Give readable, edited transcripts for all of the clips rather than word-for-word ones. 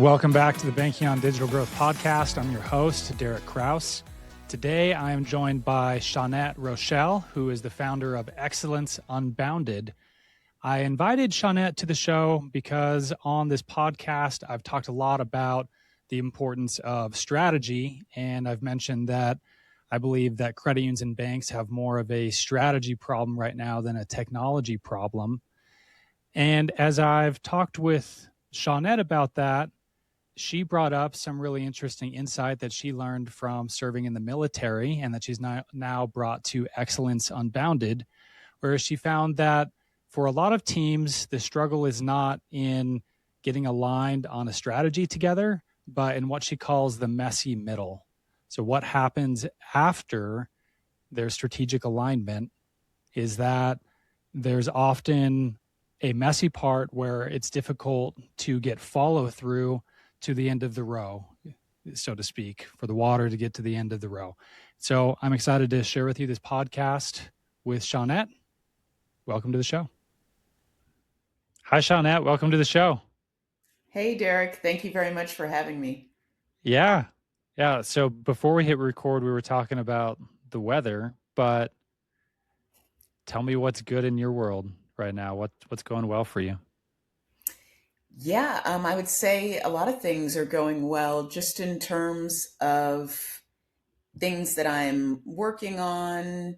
Welcome back to the Banking on Digital Growth podcast. I'm your host, Derik Krause. Today, I am joined by Shawnette Rochelle, who is the founder of Excellence Unbounded. I invited Shawnette to the show because on this podcast, I've talked a lot about the importance of strategy, and I've mentioned that I believe that credit unions and banks have more of a strategy problem right now than a technology problem. And as I've talked with Shawnette about that, she brought up some really interesting insight that she learned from serving in the military and that she's now brought to Excellence Unbounded, where she found that for a lot of teams, the struggle is not in getting aligned on a strategy together, but in what she calls the messy middle. So what happens after their strategic alignment is that there's often a messy part where it's difficult to get follow through to the end of the row, so to speak, for the water to get to the end of the row. So I'm excited to share with you this podcast with Shawnette. Welcome to the show. Hi, Shawnette. Welcome to the show. Hey, Derik. Thank you very much for having me. Yeah. So before we hit record, we were talking about the weather, but tell me what's good in your world right now. What's going well for you? Yeah, I would say a lot of things are going well just in terms of things that I'm working on,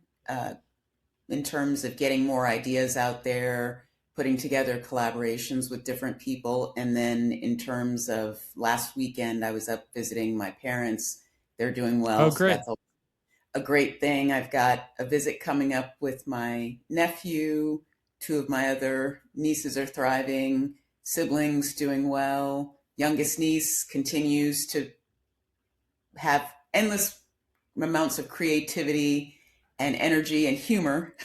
in terms of getting more ideas out there, putting together collaborations with different people. And then in terms of last weekend, I was up visiting my parents. They're doing well. Oh, So great. that's a great thing. I've got a visit coming up with my nephew. Two of my other nieces are thriving, siblings doing well. Youngest niece continues to have endless amounts of creativity and energy and humor.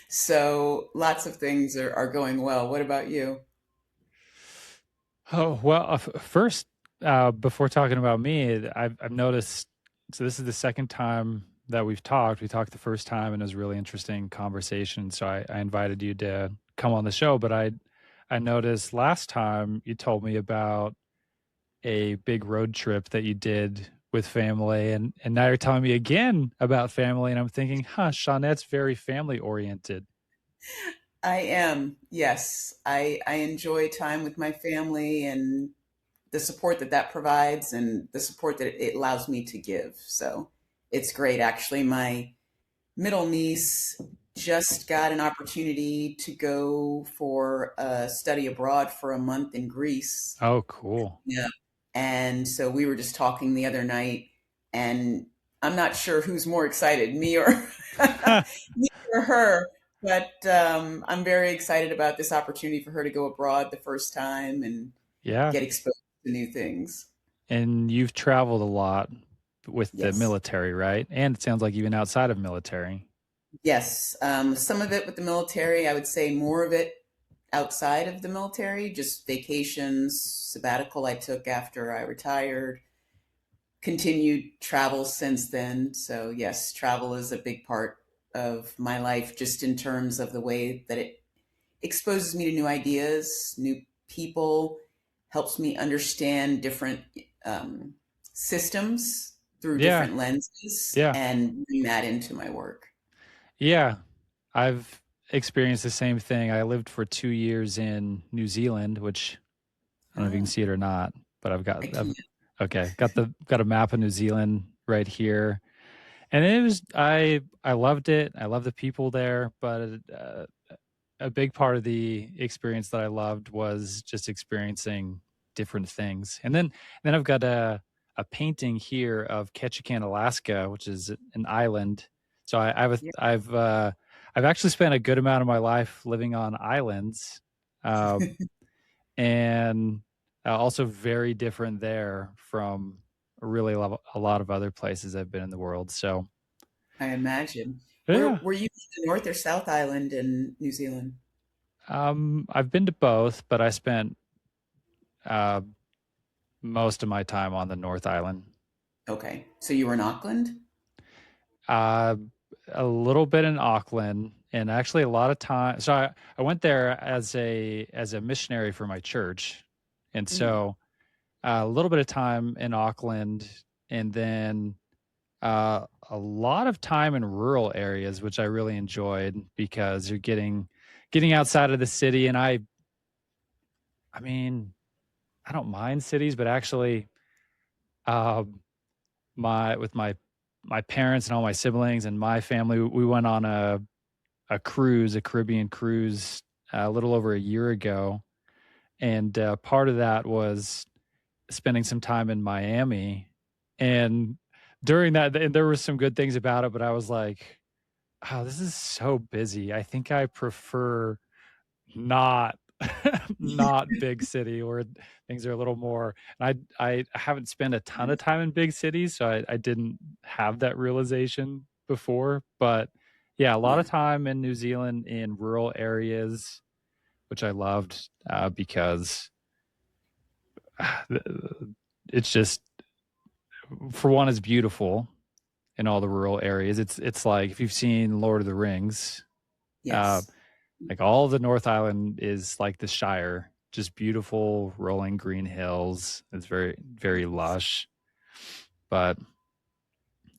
So lots of things are going well. What about you? Oh, well, first, before talking about me, I've noticed, so this is the second time that we've talked. We talked the first time and it was a really interesting conversation. So I invited you to come on the show, but I noticed last time you told me about a big road trip that you did with family, and now you're telling me again about family, and I'm thinking, Shawnette's very family oriented. I am, yes. I enjoy time with my family and the support that that provides and the support that it allows me to give. So it's great. Actually, my middle niece just got an opportunity to go for a study abroad for a month in Greece. Oh, cool. Yeah. And so we were just talking the other night, and I'm not sure who's more excited, me or me or her, but I'm very excited about this opportunity for her to go abroad the first time and Yeah. get exposed to new things. And you've traveled a lot with the Yes. military, right? And it sounds like even outside of military. Yes. Some of it with the military, I would say more of it outside of the military, just vacations, sabbatical I took after I retired, continued travel since then. So, yes, travel is a big part of my life, just in terms of the way that it exposes me to new ideas, new people, helps me understand different systems through Yeah. different lenses Yeah. and bring that into my work. Yeah. I've experienced the same thing. I lived for 2 years in New Zealand, which I don't know if you can Oh, see it or not, but I can't. got a map of New Zealand right here. And it was I loved it. I love the people there, but a big part of the experience that I loved was just experiencing different things. And then I've got a painting here of Ketchikan, Alaska, which is an island. So Yeah. I've actually spent a good amount of my life living on islands, uh, and also very different there from really a lot of other places I've been in the world. So I imagine. Where yeah, were you, the North or South Island in New Zealand? I've been to both, but I spent uh, most of my time on the North Island. Okay. So you were in Auckland? Uh, a little bit in Auckland, and actually a lot of time. So I went there as a missionary for my church, and Mm. so a little bit of time in Auckland, and then a lot of time in rural areas, which I really enjoyed because you're getting outside of the city. And I mean, I don't mind cities, but actually, um, my parents and all my siblings and my family, we went on a cruise, a Caribbean cruise, a little over a year ago, and part of that was spending some time in Miami. And during that, and there were some good things about it, but I was like, "Oh, this is so busy. I think I prefer not not big city where things are a little more." And I haven't spent a ton of time in big cities, so I didn't have that realization before. But yeah, a lot Yeah. of time in New Zealand in rural areas, which I loved because it's just, for one, it's beautiful in all the rural areas. It's like if you've seen Lord of the Rings, uh, Yes. like all of the North Island is like the Shire, just beautiful rolling green hills. It's very, very Yes. lush. But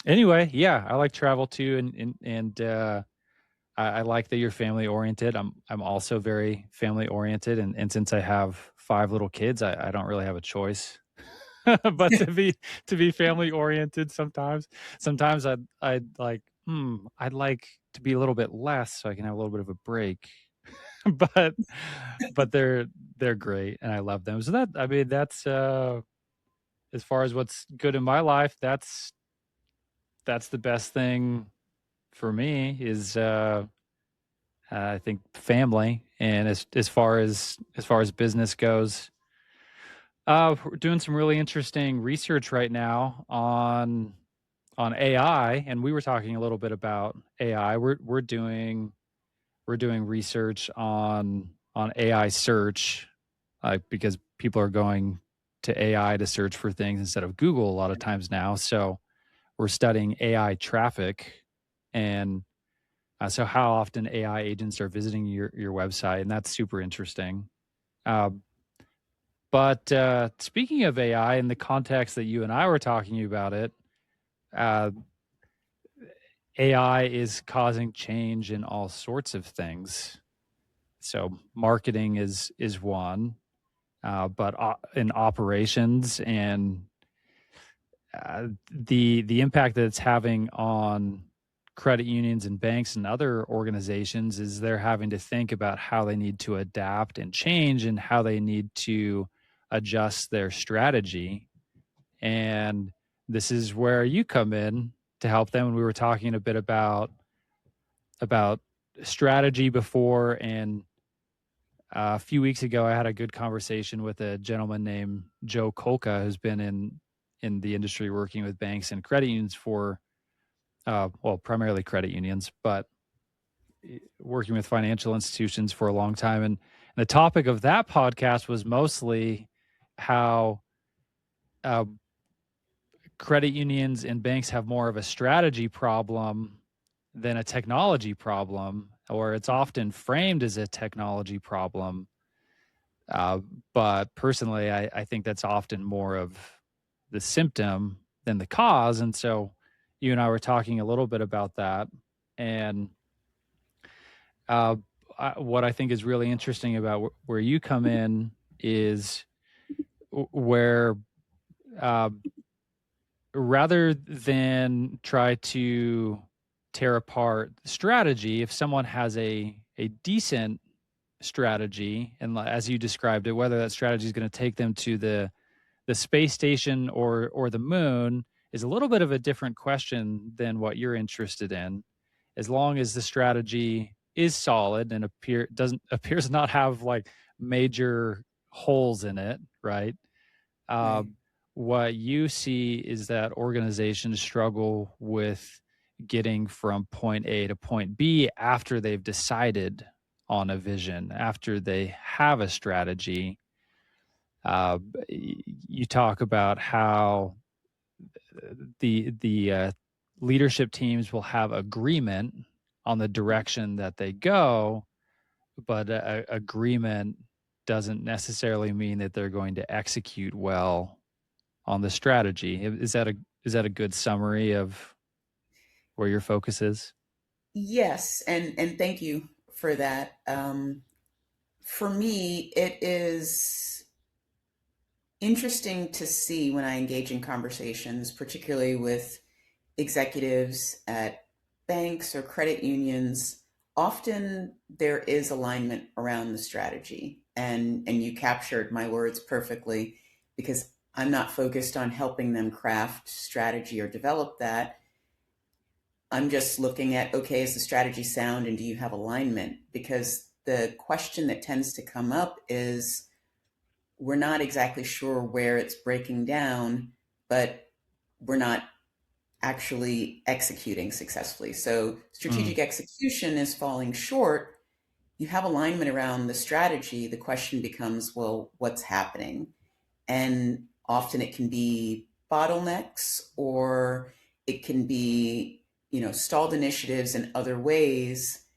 anyway, yeah, I like travel too, and I like that you're family oriented. I'm also very family oriented, and since I have 5 little kids, I don't really have a choice but to be family oriented sometimes. Sometimes I'd like, I'd like to be a little bit less so I can have a little bit of a break. but but they're great and I love them. So that, I mean, that's as far as what's good in my life, that's the best thing for me is I think family. And as far as business goes, we're doing some really interesting research right now on AI, and we were talking a little bit about AI. We're doing research on AI search, because people are going to AI to search for things instead of Google a lot of times now. So we're studying AI traffic, and so how often AI agents are visiting your website, and that's super interesting. Uh, but speaking of AI, in the context that you and I were talking about it, uh, AI is causing change in all sorts of things. So marketing is one, but in operations and the impact that it's having on credit unions and banks and other organizations is they're having to think about how they need to adapt and change and how they need to adjust their strategy. And this is where you come in to help them. And we were talking a bit about strategy before, and a few weeks ago I had a good conversation with a gentleman named Joe Kolka, who's been in the industry working with banks and credit unions for well, primarily credit unions, but working with financial institutions for a long time. And the topic of that podcast was mostly how uh, credit unions and banks have more of a strategy problem than a technology problem, or it's often framed as a technology problem. Uh, but personally, I think that's often more of the symptom than the cause. And so you and I were talking a little bit about that. And uh, what I think is really interesting about where you come in is where uh, rather than try to tear apart strategy, if someone has a decent strategy, and as you described it, whether that strategy is going to take them to the space station or the moon is a little bit of a different question than what you're interested in. As long as the strategy is solid and appears not have like major holes in it, right? Uh, Right. what you see is that organizations struggle with getting from point A to point B after they've decided on a vision, after they have a strategy. You talk about how the leadership teams will have agreement on the direction that they go, but agreement doesn't necessarily mean that they're going to execute well on the strategy. Is that a good summary of where your focus is? Yes, and thank you for that. For me, it is interesting to see when I engage in conversations, particularly with executives at banks or credit unions. Often there is alignment around the strategy, and you captured my words perfectly, because I'm not focused on helping them craft strategy or develop that. I'm just looking at, okay, is the strategy sound and do you have alignment? Because the question that tends to come up is, we're not exactly sure where it's breaking down, but we're not actually executing successfully. So Mm, strategic execution is falling short. You have alignment around the strategy. The question becomes, well, what's happening? And often it can be bottlenecks, or it can be, stalled initiatives in other ways.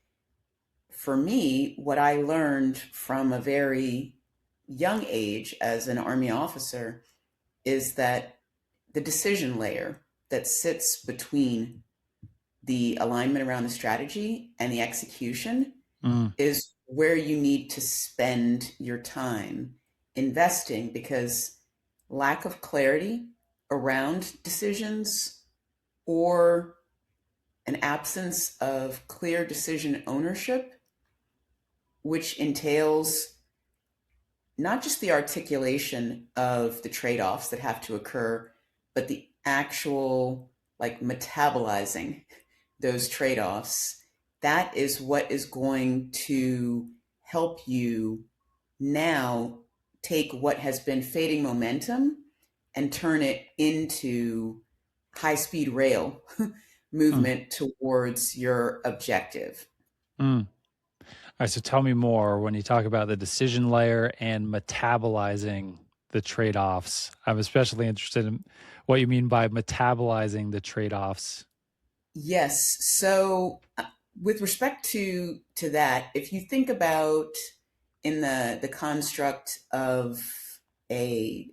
For me, what I learned from a very young age as an Army officer is that the decision layer that sits between the alignment around the strategy and the execution mm, is where you need to spend your time investing, because lack of clarity around decisions, or an absence of clear decision ownership, which entails not just the articulation of the trade-offs that have to occur, but the actual, like, metabolizing those trade-offs. That is what is going to help you now take what has been fading momentum and turn it into high speed rail mm, movement towards your objective. mm. All right, so tell me more when you talk about the decision layer and metabolizing the trade-offs. I'm especially interested in what you mean by metabolizing the trade-offs. Yes. So, with respect to that, if you think about, in the construct of a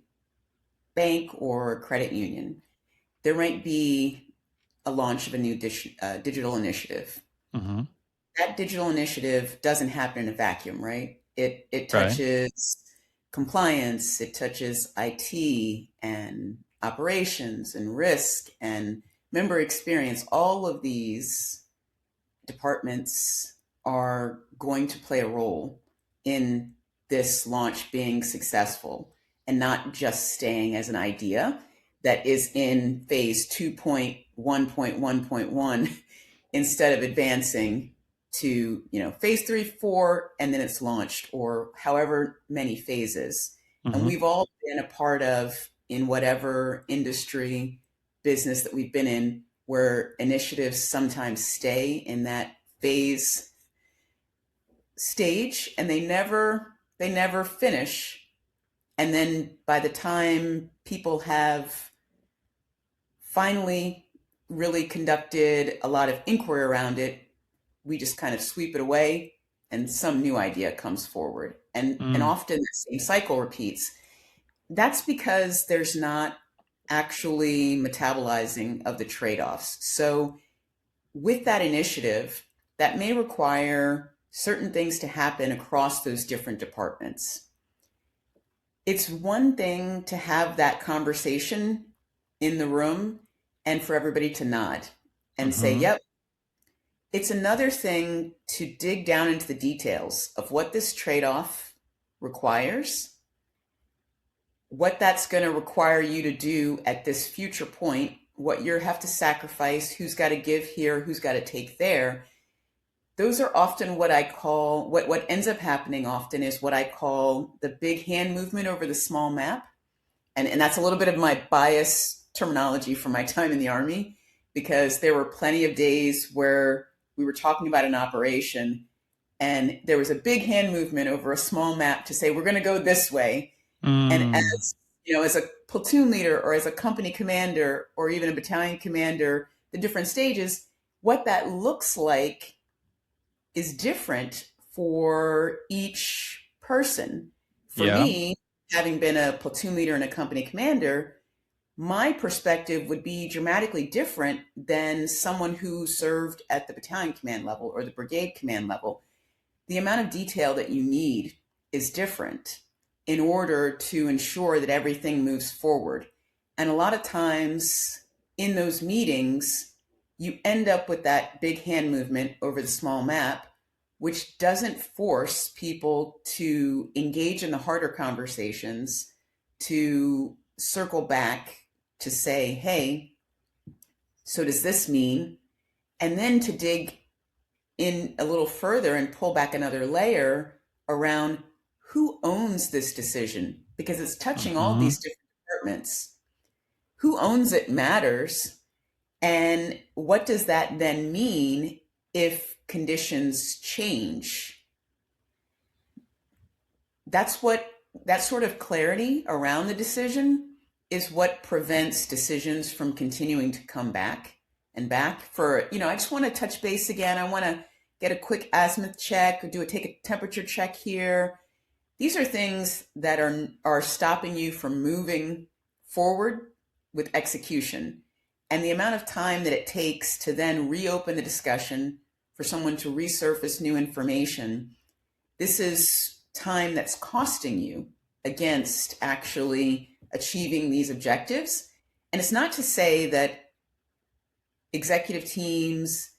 bank or credit union, there might be a launch of a new digital initiative. Mhm. That digital initiative doesn't happen in a vacuum, right? It Right. touches compliance, it touches IT and operations and risk and member experience. All of these departments are going to play a role in this launch being successful, and not just staying as an idea that is in phase 2.1.1.1 instead of advancing to, phase 3, 4, and then it's launched, or however many phases. And Mhm. we've all been a part of, in whatever industry, business that we've been in, where initiatives sometimes stay in that phase stage, and they never finish. And then by the time people have finally really conducted a lot of inquiry around it, we just kind of sweep it away, and some new idea comes forward. And Mm, often the same cycle repeats. That's because there's not actually metabolizing of the trade-offs. So with that initiative, that may require certain things to happen across those different departments. It's one thing to have that conversation in the room and for everybody to nod and say, mhm, yep. It's another thing to dig down into the details of what this trade off requires, what that's going to require you to do at this future point, what you have to sacrifice, who's got to give here, who's got to take there. Those are often what I call, what ends up happening often is what I call the big hand movement over the small map. And that's a little bit of my bias terminology from my time in the Army, because there were plenty of days where we were talking about an operation and there was a big hand movement over a small map to say, we're going to go this way. And mm, as a platoon leader or as a company commander or even a battalion commander, the different stages, what that looks like is different for each person. For Yeah. me, having been a platoon leader and a company commander, my perspective would be dramatically different than someone who served at the battalion command level or the brigade command level. The amount of detail that you need is different in order to ensure that everything moves forward. And a lot of times in those meetings, you end up with that big hand movement over the small map, which doesn't force people to engage in the harder conversations, to circle back to say, hey, so does this mean? And then to dig in a little further and pull back another layer around who owns this decision, because it's touching all Hmm. these different departments. Who owns it matters. And what does that then mean if conditions change? That's what that sort of clarity around the decision is what prevents decisions from continuing to come back and back. For, I just want to touch base again. I want to get a quick azimuth check or take a temperature check here. These are things that are stopping you from moving forward with execution. And the amount of time that it takes to then reopen the discussion for someone to resurface new information, this is time that's costing you against actually achieving these objectives. And it's not to say that executive teams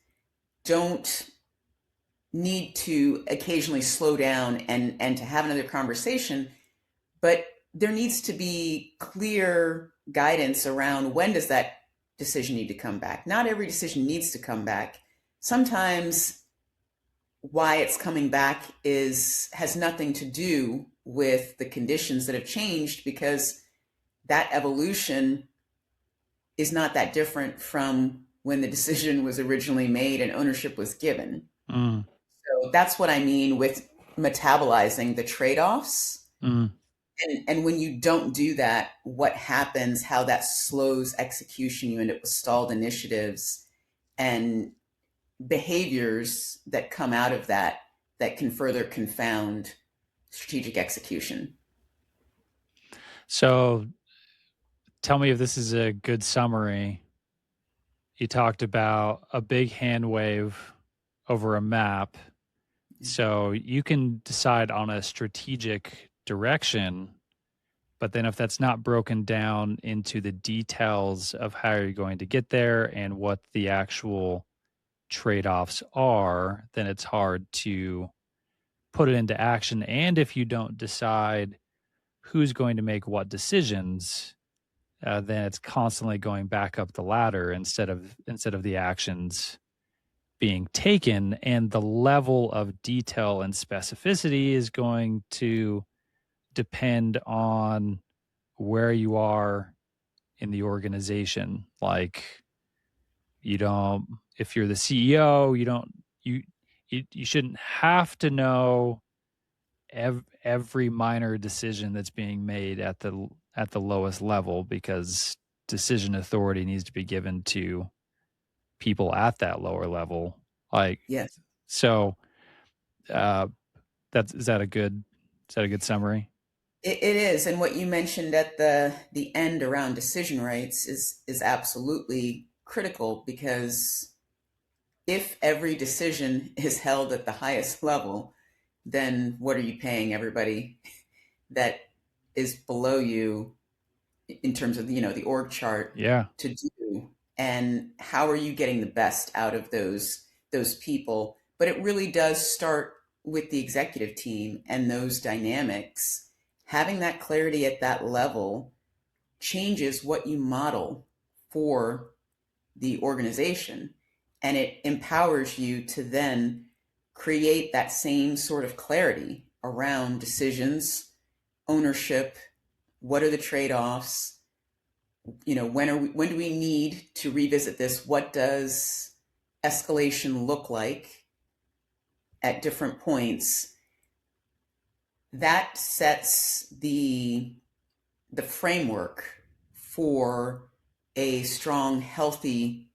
don't need to occasionally slow down and to have another conversation, but there needs to be clear guidance around when does that decision need to come back. Not every decision needs to come back. Sometimes why it's coming back has nothing to do with the conditions that have changed, because that evolution is not that different from when the decision was originally made and ownership was given. Mm. So that's what I mean with metabolizing the trade-offs. Mm. And when you don't do that, what happens, how that slows execution, you end up with stalled initiatives and behaviors that come out of that can further confound strategic execution. So tell me if this is a good summary. You talked about a big hand wave over a map. So you can decide on a strategic direction, but then if that's not broken down into the details of how you're going to get there and what the actual trade-offs are, then it's hard to put it into action. And if you don't decide who's going to make what decisions, then it's constantly going back up the ladder instead of the actions being taken, and the level of detail and specificity is going to depend on where you are in the organization. Like, you don't, if you're the CEO, you shouldn't have to know every minor decision that's being made at the lowest level, because decision authority needs to be given to people at that lower level. Like, Yes, so uh is that a good summary? it is. And what you mentioned at the end around decision rights is absolutely critical, because if every decision is held at the highest level, then what are you paying everybody that is below you in terms of the org chart Yeah. to do? And how are you getting the best out of those people? But it really does start with the executive team and those dynamics. Having that clarity at that level changes what you model for the organization, and it empowers you to then create that same sort of clarity around decisions, ownership, what are the trade-offs, when do we need to revisit this, what does escalation look like at different points. That sets the framework for a strong, healthy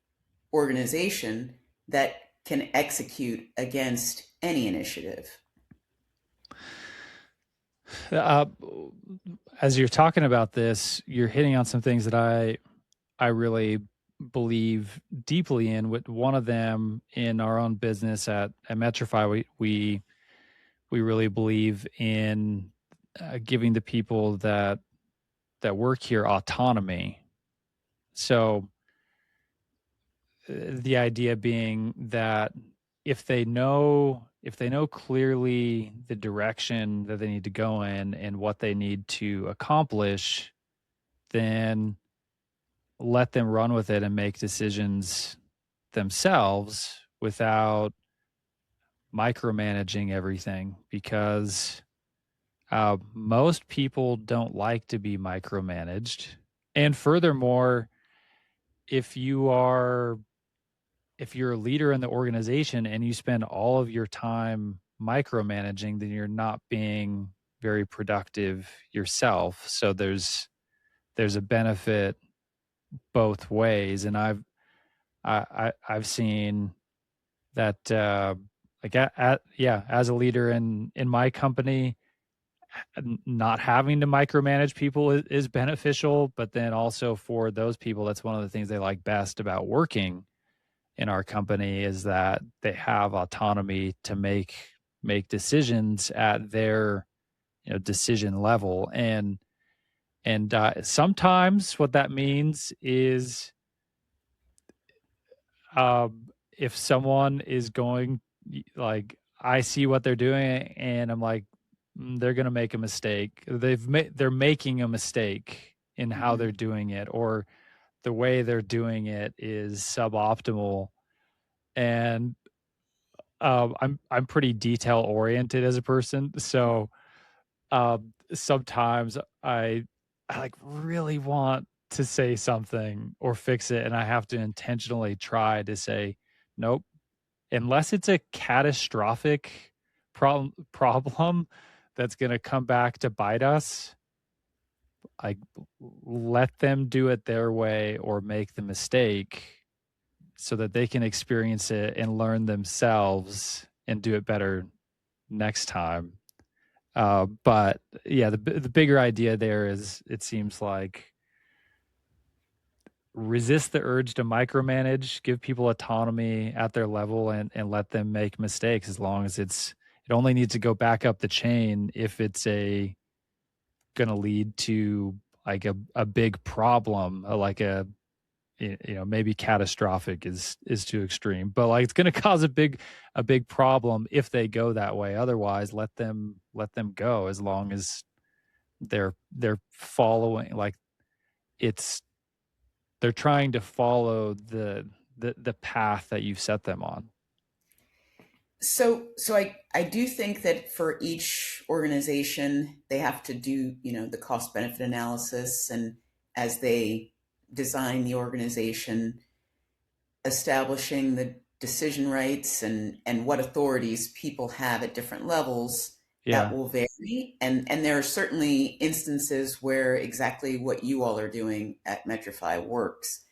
organization that can execute against any initiative. Uh, as you're talking about this, you're hitting on some things that I really believe deeply in. With one of them in our own business at Metrify, we really believe in giving the people that work here autonomy. So the idea being that if they know clearly the direction that they need to go in and what they need to accomplish, then let them run with it and make decisions themselves without micromanaging everything, because most people don't like to be micromanaged. And furthermore, if you are if you're a leader in the organization and you spend all of your time micromanaging, then you're not being very productive yourself. So there's a benefit both ways. And I've seen that like yeah, as a leader in my company, not having to micromanage people is beneficial, but then also for those people, that's one of the things they like best about working in our company, is that they have autonomy to make decisions at their decision level. And sometimes what that means is, if someone is going, like, I see what they're doing and I'm like, they're going to make a mistake. They're making a mistake in how Mm-hmm. they're doing it, or the way they're doing it is suboptimal. And I'm pretty detail oriented as a person, so sometimes I like really want to say something or fix it, and I have to intentionally try to say nope, unless it's a catastrophic problem that's going to come back to bite us. I let them do it their way or make the mistake so that they can experience it and learn themselves and do it better next time. But yeah, the bigger idea there is, it seems like, resist the urge to micromanage, give people autonomy at their level, and let them make mistakes, as long as it only needs to go back up the chain if it's going to lead to like a big problem, like maybe catastrophic is too extreme, but like it's going to cause a big problem if they go that way. Otherwise, let them go, as long as they're following, like, it's they're trying to follow the path that you've set them on. So I do think that for each organization, they have to do, the cost benefit analysis, and as they design the organization, establishing the decision rights and what authorities people have at different levels, that Yeah, will vary. And there are certainly instances where exactly what you all are doing at Metrify works.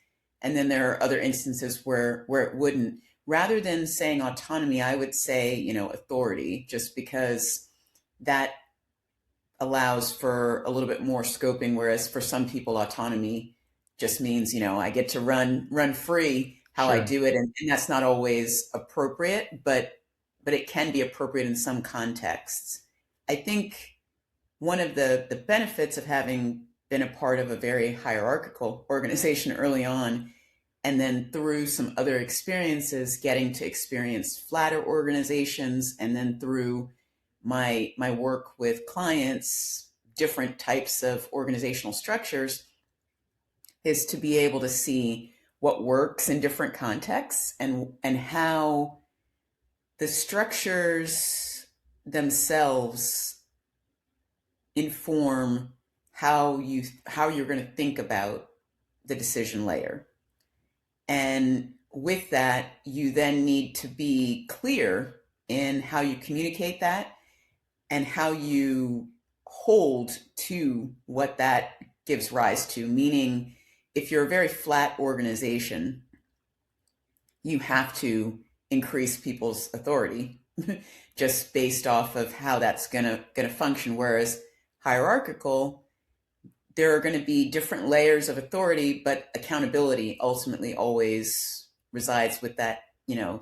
And then there are other instances where it wouldn't. Rather than saying autonomy, I would say, authority, just because that allows for a little bit more scoping, whereas for some people autonomy just means, I get to run free how I sure. do it, and that's not always appropriate, but it can be appropriate in some contexts. I think one of the benefits of having been a part of a very hierarchical organization early on, and then through some other experiences getting to experience flatter organizations, and then through my work with clients, different types of organizational structures, is to be able to see what works in different contexts, and how the structures themselves inform how you're going to think about the decision layer. And with that, you then need to be clear in how you communicate that, and how you hold to what that gives rise to. Meaning, if you're a very flat organization, you have to increase people's authority just based off of how that's gonna function. Whereas hierarchical, there are going to be different layers of authority, but accountability ultimately always resides with that,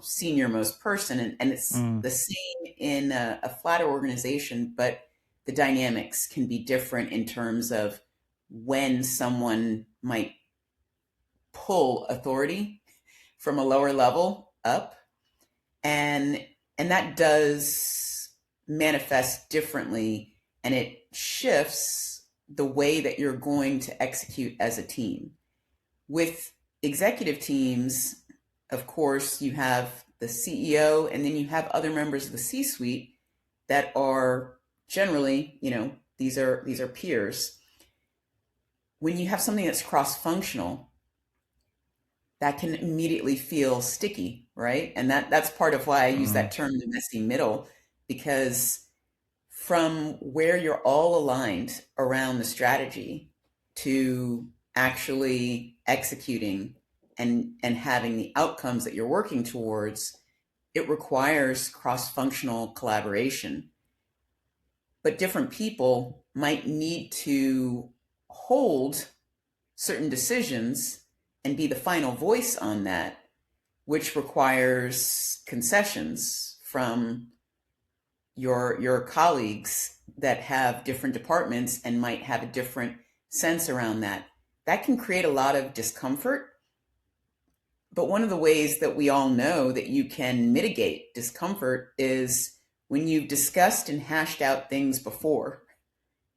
senior most person. And it's Mm, the same in a flatter organization, but the dynamics can be different in terms of when someone might pull authority from a lower level up. And and that does manifest differently, and it shifts the way that you're going to execute as a team. With executive teams, of course, you have the CEO, and then you have other members of the C-suite that are generally, these are peers. When you have something that's cross-functional, that can immediately feel sticky, right? And that's part of why I use mm, that term, the messy middle, because from where you're all aligned around the strategy to actually executing and having the outcomes that you're working towards, it requires cross-functional collaboration. But different people might need to hold certain decisions and be the final voice on that, which requires concessions from your colleagues that have different departments and might have a different sense around that. That can create a lot of discomfort. But one of the ways that we all know that you can mitigate discomfort is when you've discussed and hashed out things before,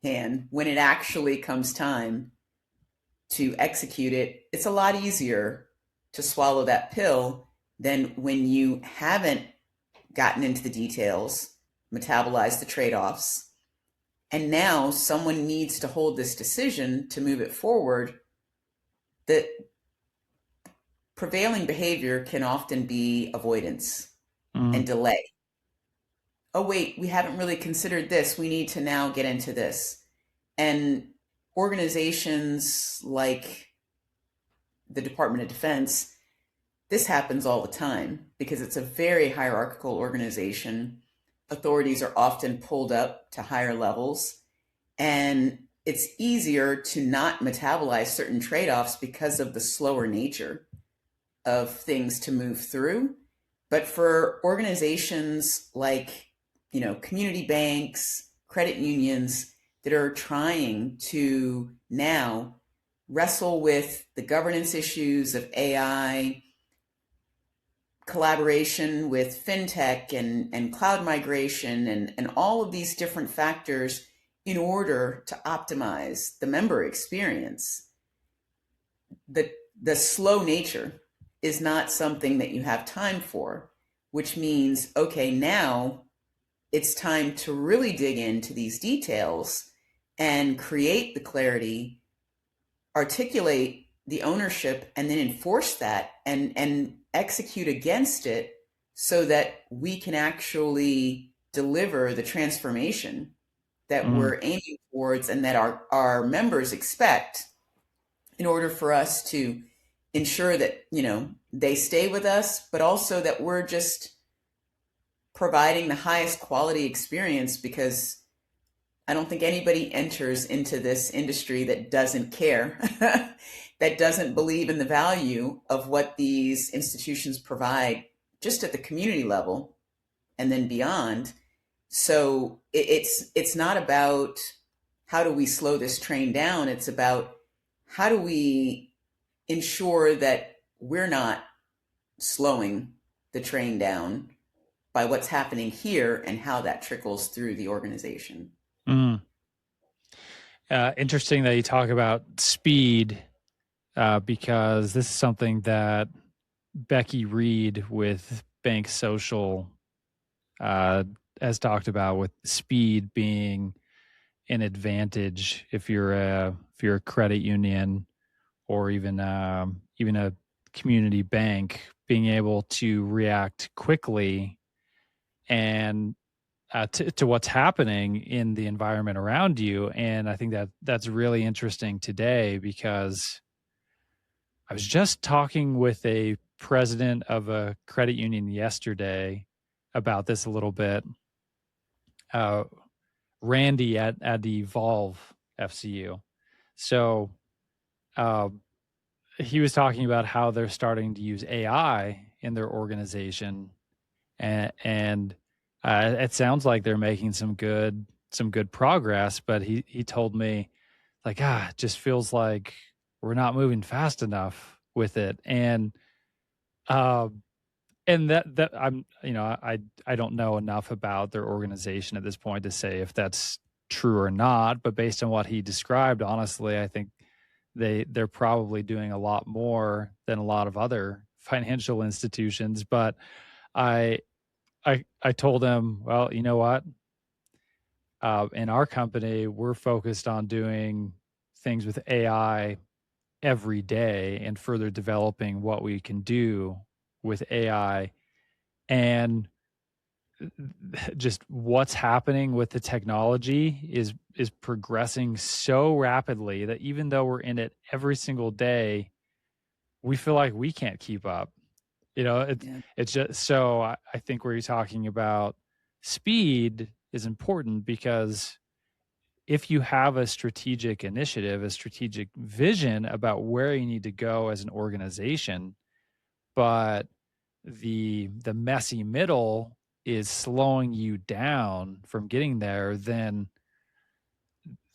and when it actually comes time to execute it, it's a lot easier to swallow that pill than when you haven't gotten into the details, metabolized the trade offs, and now someone needs to hold this decision to move it forward. The prevailing behavior can often be avoidance mm, and delay. Oh, wait, we haven't really considered this. We need to now get into this. And organizations like the Department of Defense, this happens all the time because it's a very hierarchical organization. Authorities are often pulled up to higher levels, and it's easier to not metabolize certain trade offs because of the slower nature of things to move through. But for organizations like, community banks, credit unions that are trying to now wrestle with the governance issues of AI, collaboration with fintech and cloud migration and all of these different factors in order to optimize the member experience, the the slow nature is not something that you have time for, which means, okay, now it's time to really dig into these details and create the clarity, articulate the ownership, and then enforce that and execute against it so that we can actually deliver the transformation that mm. we're aiming towards and that our members expect in order for us to ensure that, they stay with us, but also that we're just providing the highest quality experience, because I don't think anybody enters into this industry that doesn't care, that doesn't believe in the value of what these institutions provide just at the community level and then beyond. So it's not about how do we slow this train down. It's about how do we ensure that we're not slowing the train down by what's happening here and how that trickles through the organization. Mm. Interesting that you talk about speed, because this is something that Becky Reed with Bank Social uh, has talked about, with speed being an advantage if you're a credit union or even a community bank, being able to react quickly and to what's happening in the environment around you. And I think that that's really interesting today, because I was just talking with a president of a credit union yesterday about this a little bit. Uh, Randy at the Evolve FCU. So he was talking about how they're starting to use AI in their organization, and it sounds like they're making some good progress. But he told me, like, it just feels like we're not moving fast enough with it, uh, and that I'm, I don't know enough about their organization at this point to say if that's true or not. But based on what he described, honestly, I think they're probably doing a lot more than a lot of other financial institutions. But I I told him, well, you know what? In our company, we're focused on doing things with AI every day and further developing what we can do with AI. And just what's happening with the technology is progressing so rapidly that even though we're in it every single day, we feel like we can't keep up. Yeah. It's just so I think where you're talking about speed is important, because if you have a strategic initiative, a strategic vision about where you need to go as an organization, but the messy middle is slowing you down from getting there, then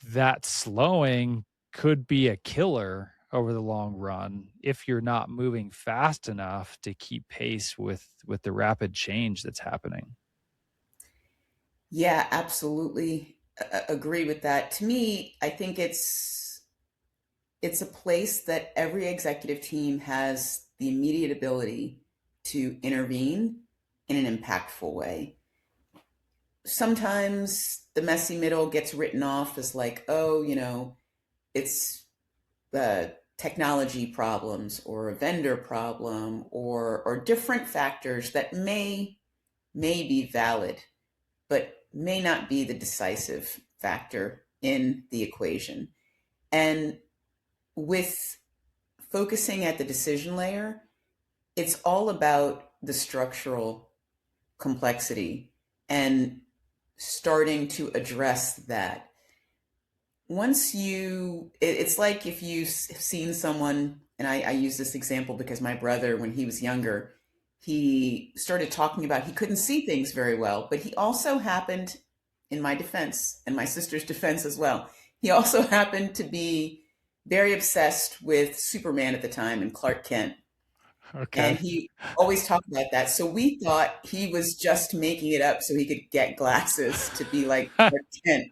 that slowing could be a killer over the long run if you're not moving fast enough to keep pace with the rapid change that's happening. Yeah, absolutely agree with that. To me, I think it's a place that every executive team has the immediate ability to intervene in an impactful way. Sometimes the messy middle gets written off as like, oh, it's the technology problems or a vendor problem or different factors that may be valid, but may not be the decisive factor in the equation. And with focusing at the decision layer, it's all about the structural complexity and starting to address that. It's like if you've seen someone, and I use this example because my brother, when he was younger, he started talking about he couldn't see things very well, but he also happened, in my defense and my sister's defense as well, he also happened to be very obsessed with Superman at the time and Clark Kent. And Okay. he always talked about that. So we thought he was just making it up so he could get glasses to be like Clark Kent.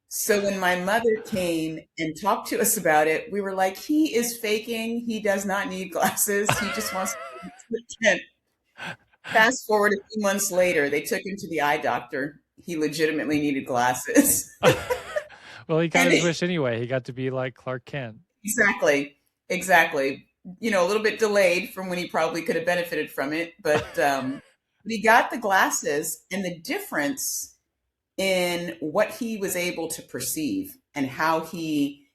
So when my mother came and talked to us about it, we were like, he is faking. He does not need glasses. He just wants to be Clark Kent. Fast forward a few months later, they took him to the eye doctor. He legitimately needed glasses. Well, he got And his wish anyway. He got to be like Clark Kent. exactly, exactly. A little bit delayed from when he probably could have benefited from it, but he got the glasses, and the difference in what he was able to perceive and how he,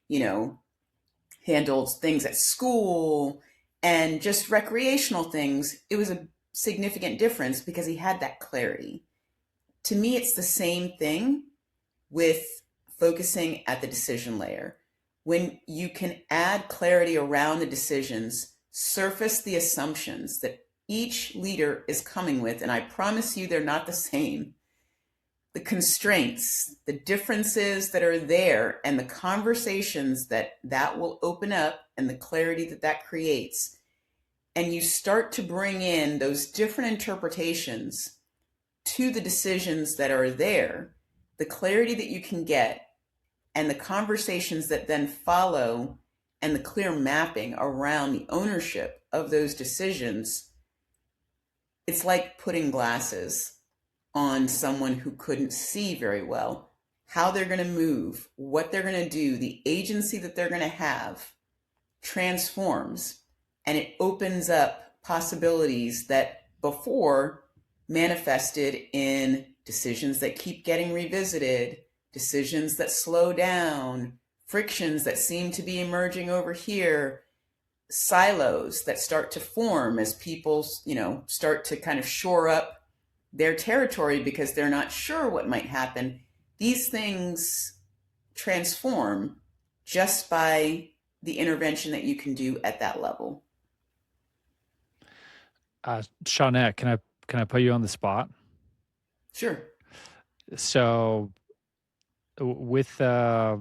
handled things at school and just recreational things, it was a significant difference because he had that clarity. To me, it's the same thing with focusing at the decision layer. When you can add clarity around the decisions, surface the assumptions that each leader is coming with, and I promise you they're not the same. The constraints, the differences that are there, and the conversations that will open up, and the clarity that creates. And you start to bring in those different interpretations to the decisions that are there, the clarity that you can get, and the conversations that then follow, and the clear mapping around the ownership of those decisions. It's like putting glasses on someone who couldn't see very well. How they're going to move, what they're going to do, the agency that they're going to have transforms, and it opens up possibilities that before manifested in decisions that keep getting revisited, decisions that slow down, frictions that seem to be emerging over here, silos that start to form as people, start to kind of shore up their territory because they're not sure what might happen. these things transform just by the intervention that you can do at that level. Shawnette, can I put you on the spot? Sure. So with what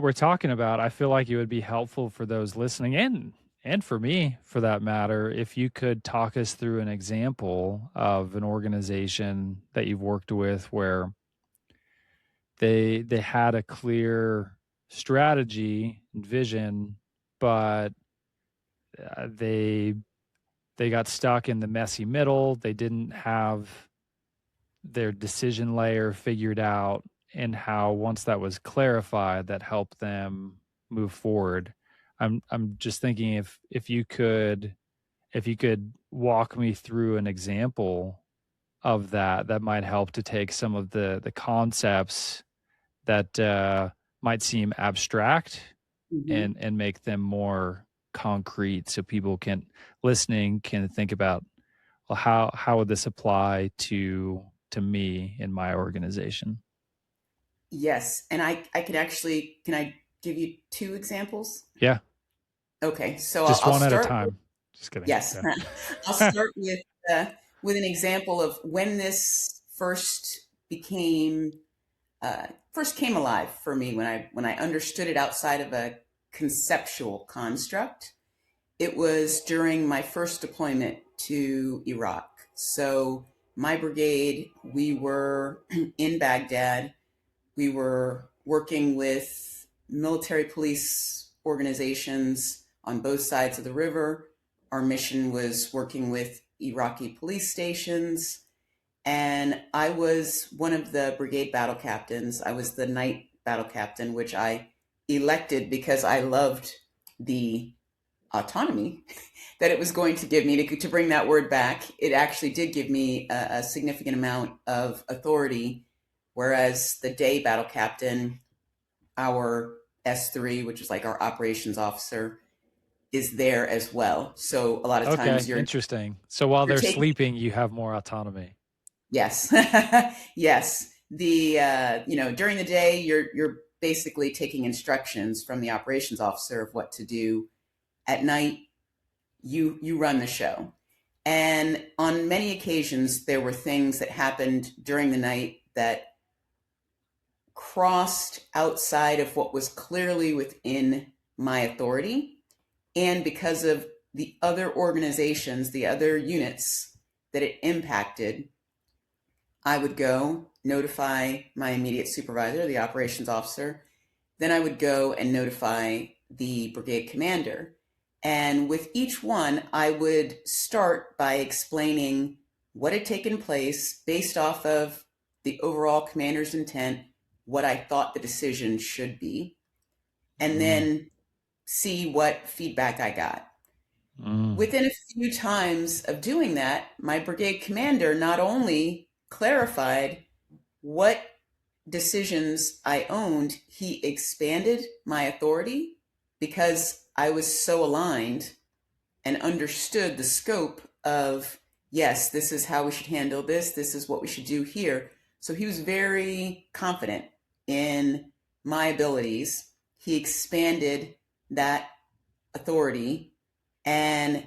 we're talking about, I feel like it would be helpful for those listening and for me for that matter, if you could talk us through an example of an organization that you've worked with where they had a clear strategy and vision, but they got stuck in the messy middle. They didn't have their decision layer figured out, and how once that was clarified, that helped them move forward. I'm just thinking if you could walk me through an example of that might help to take some of the concepts that might seem abstract Mm-hmm. and make them more concrete, so people listening can think about, well, how would this apply to me in my organization? Yes. And I could actually, can I give you two examples? Yeah, Okay. So just I'll one at a start with, time. Just kidding. yes, I'll Yeah. start with an example of when this first came alive for me, when I understood it outside of a conceptual construct. It was during my first deployment to Iraq. So my brigade, we were in Baghdad. We were working with military police organizations on both sides of the river. Our mission was working with Iraqi police stations. And I was one of the brigade battle captains. I was the night battle captain, which I elected because I loved the autonomy that it was going to give me. To bring that word back, it actually did give me a significant amount of authority. Whereas the day battle captain, our S3, which is like our operations officer, is there as well. So a lot of Okay, times interesting. So while you're they're taking, sleeping, you have more autonomy. yes, yes. The during the day you're basically taking instructions from the operations officer of what to do. At night, you run the show. And on many occasions, there were things that happened during the night that crossed outside of what was clearly within my authority. And because of the other organizations, the other units that it impacted, I would go notify my immediate supervisor, the operations officer. Then I would go and notify the brigade commander. And with each one, I would start by explaining what had taken place based off of the overall commander's intent, what I thought the decision should be, and Mm, then see what feedback I got. mm. Within a few times of doing that, my brigade commander not only clarified what decisions I owned, he expanded my authority because I was so aligned and understood the scope of, yes, this is how we should handle this, this is what we should do here. So he was very confident in my abilities. He expanded that authority, and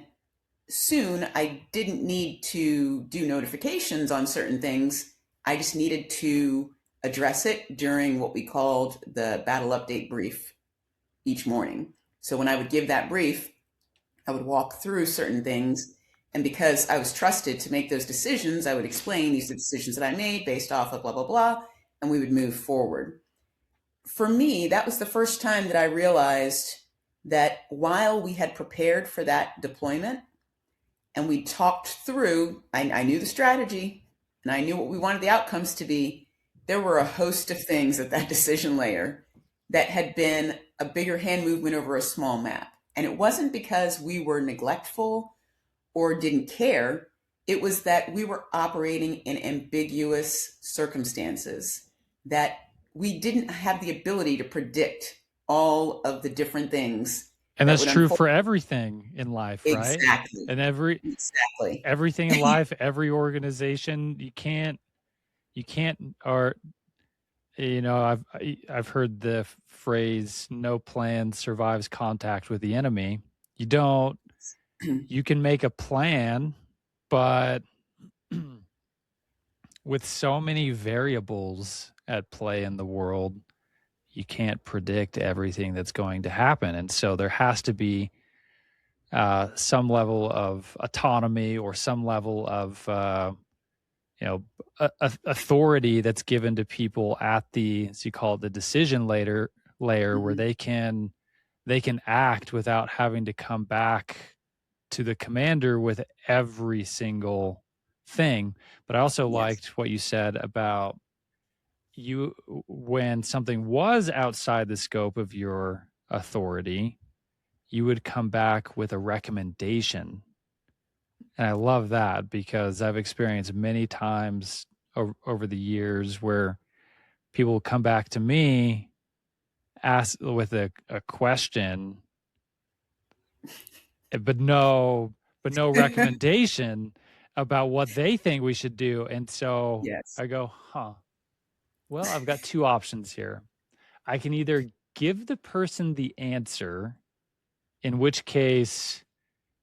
soon I didn't need to do notifications on certain things. I just needed to address it during what we called the battle update brief each morning. So when I would give that brief, I would walk through certain things. And because I was trusted to make those decisions, I would explain these are the decisions that I made based off of blah, blah, blah, and we would move forward. For me, that was the first time that I realized that while we had prepared for that deployment, and we talked through, I knew the strategy and I knew what we wanted the outcomes to be. There were a host of things at that decision layer that had been a bigger hand movement over a small map. And it wasn't because we were neglectful or didn't care. It was that we were operating in ambiguous circumstances, that we didn't have the ability to predict all of the different things And that that's would true unfold. for everything in life, right? Exactly. And Exactly. everything in life, every organization, you can't, or I've heard the phrase "no plan survives contact with the enemy." You don't. You can make a plan, but with so many variables at play in the world, you can't predict everything that's going to happen, and so there has to be some level of autonomy or some level of you know authority that's given to people at the, as you call it, the decision layer where Mhm. they can act without having to come back to the commander with every single thing. But I also Yes. liked what you said about you when something was outside the scope of your authority, you would come back with a recommendation. And I love that because I've experienced many times over the years where people come back to me ask with a question, but no recommendation about what they think we should do. And so Yes. I go, well, I've got two options here. I can either give the person the answer, in which case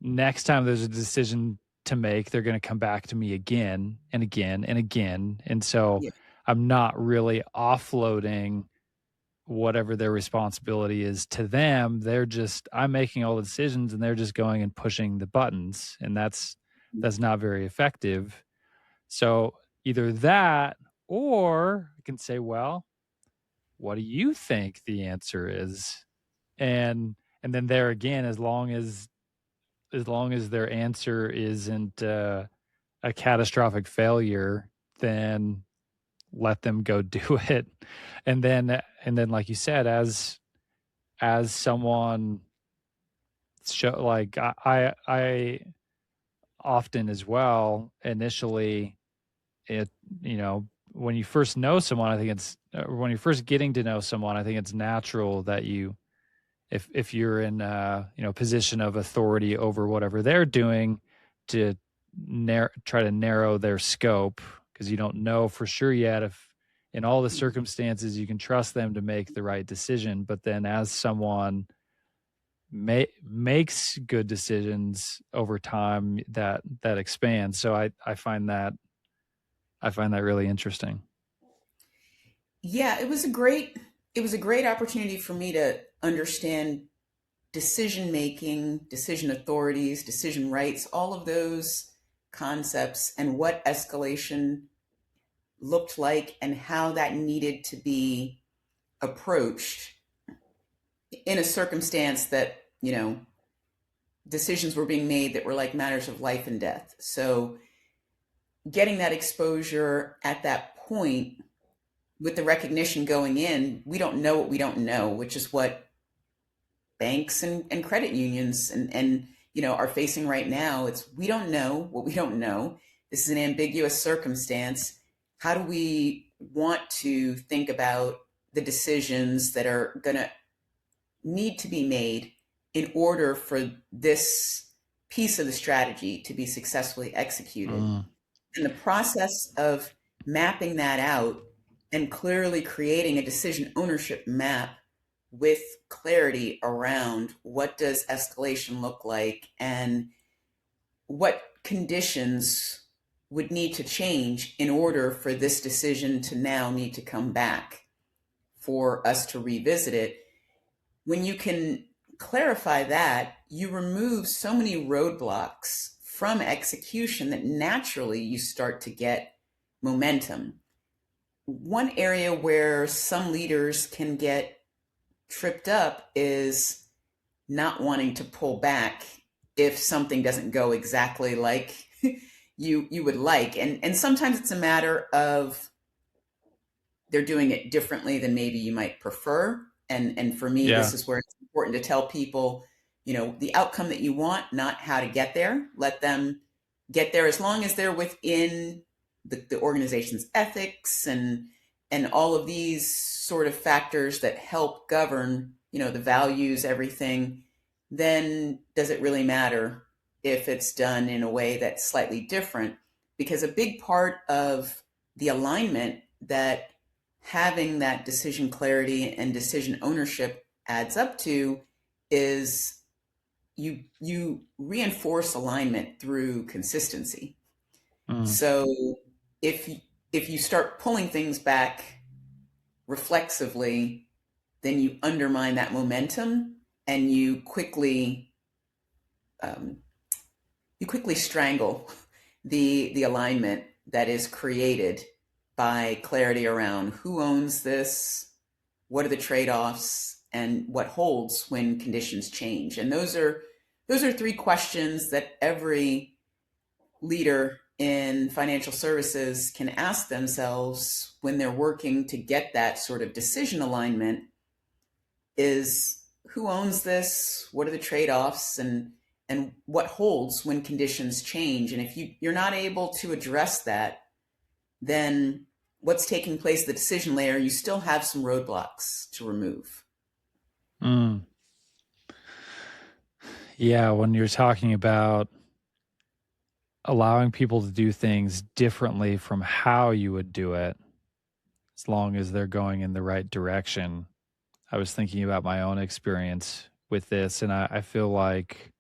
next time there's a decision to make, they're going to come back to me again and again and again. And so Yeah. I'm not really offloading whatever their responsibility is to them. I'm making all the decisions and they're just going and pushing the buttons. And that's not very effective. So either that, or I can say, well, what do you think the answer is? And then there again, as long as their answer isn't a catastrophic failure, then let them go do it. And then like you said, as someone show, like I often as well, initially, it, when you first know someone, I think it's when you're first getting to know someone, I think it's natural that you, if you're in a position of authority over whatever they're doing, to try to narrow their scope, because you don't know for sure yet if in all the circumstances you can trust them to make the right decision. But then as someone makes good decisions over time, that expands. So I find that really interesting. Yeah, it was a great opportunity for me to understand decision making, decision authorities, decision rights, all of those concepts and what escalation looked like and how that needed to be approached in a circumstance that, decisions were being made that were like matters of life and death. So getting that exposure at that point with the recognition going in, we don't know what we don't know, which is what banks and credit unions and are facing right now. It's we don't know what we don't know. This is an ambiguous circumstance. How do we want to think about the decisions that are going to need to be made in order for this piece of the strategy to be successfully executed? Mm. And the process of mapping that out and clearly creating a decision ownership map with clarity around what does escalation look like and what conditions would need to change in order for this decision to now need to come back for us to revisit it. When you can clarify that, you remove so many roadblocks from execution that naturally you start to get momentum. One area where some leaders can get tripped up is not wanting to pull back if something doesn't go exactly like you would like. And sometimes it's a matter of they're doing it differently than maybe you might prefer. And for me, Yeah. this is where it's important to tell people, the outcome that you want, not how to get there. Let them get there as long as they're within the organization's ethics and all of these sort of factors that help govern, the values, everything. then does it really matter if it's done in a way that's slightly different? Because a big part of the alignment that having that decision clarity and decision ownership adds up to is you reinforce alignment through consistency. Mm, So if if you start pulling things back reflexively, then you undermine that momentum and um, you quickly strangle the alignment that is created by clarity around who owns this, what are the trade-offs, and what holds when conditions change. And those are three questions that every leader in financial services can ask themselves when they're working to get that sort of decision alignment: is who owns this, what are the trade-offs, and what holds when conditions change. And if you're not able to address that, then what's taking place at the decision layer, you still have some roadblocks to remove. mm. Yeah, when you're talking about allowing people to do things differently from how you would do it, as long as they're going in the right direction. I was thinking about my own experience with this, and I feel like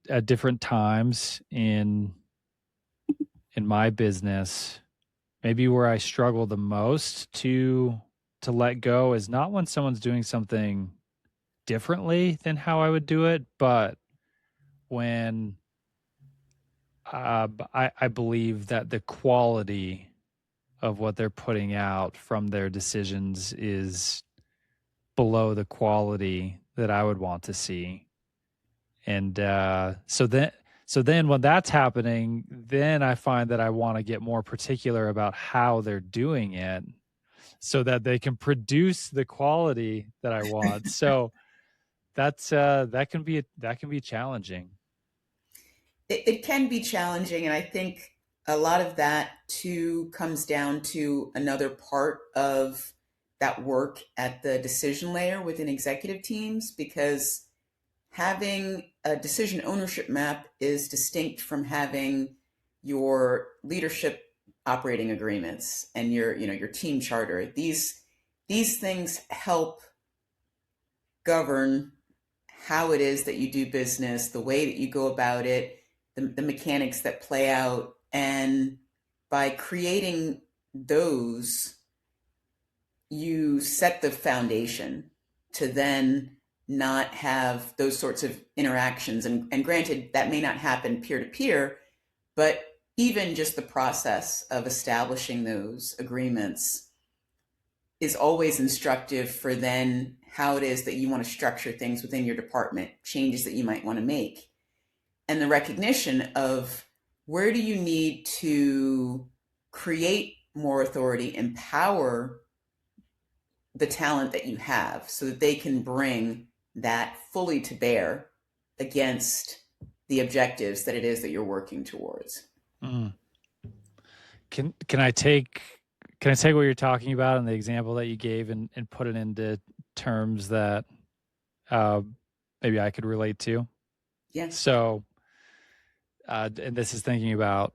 at different times in my business, maybe where I struggle the most to let go is not when someone's doing something differently than how I would do it, but when I believe that the quality of what they're putting out from their decisions is below the quality that I would want to see. And so then when that's happening, then I find that I want to get more particular about how they're doing it so that they can produce the quality that I want. So that can be challenging. It can be challenging, and I think a lot of that too comes down to another part of that work at the decision layer within executive teams, because having a decision ownership map is distinct from having your leadership operating agreements and your team charter. These things help govern how it is that you do business, the way that you go about it, the mechanics that play out. And by creating those, you set the foundation to then not have those sorts of interactions. And granted, that may not happen peer to peer, but even just the process of establishing those agreements is always instructive for then how it is that you want to structure things within your department, changes that you might want to make, and the recognition of where do you need to create more authority, empower the talent that you have so that they can bring that fully to bear against the objectives that it is that you're working towards. Mm. Can I take what you're talking about and the example that you gave and put it into terms that uh, maybe I could relate to? Yeah. So, and this is thinking about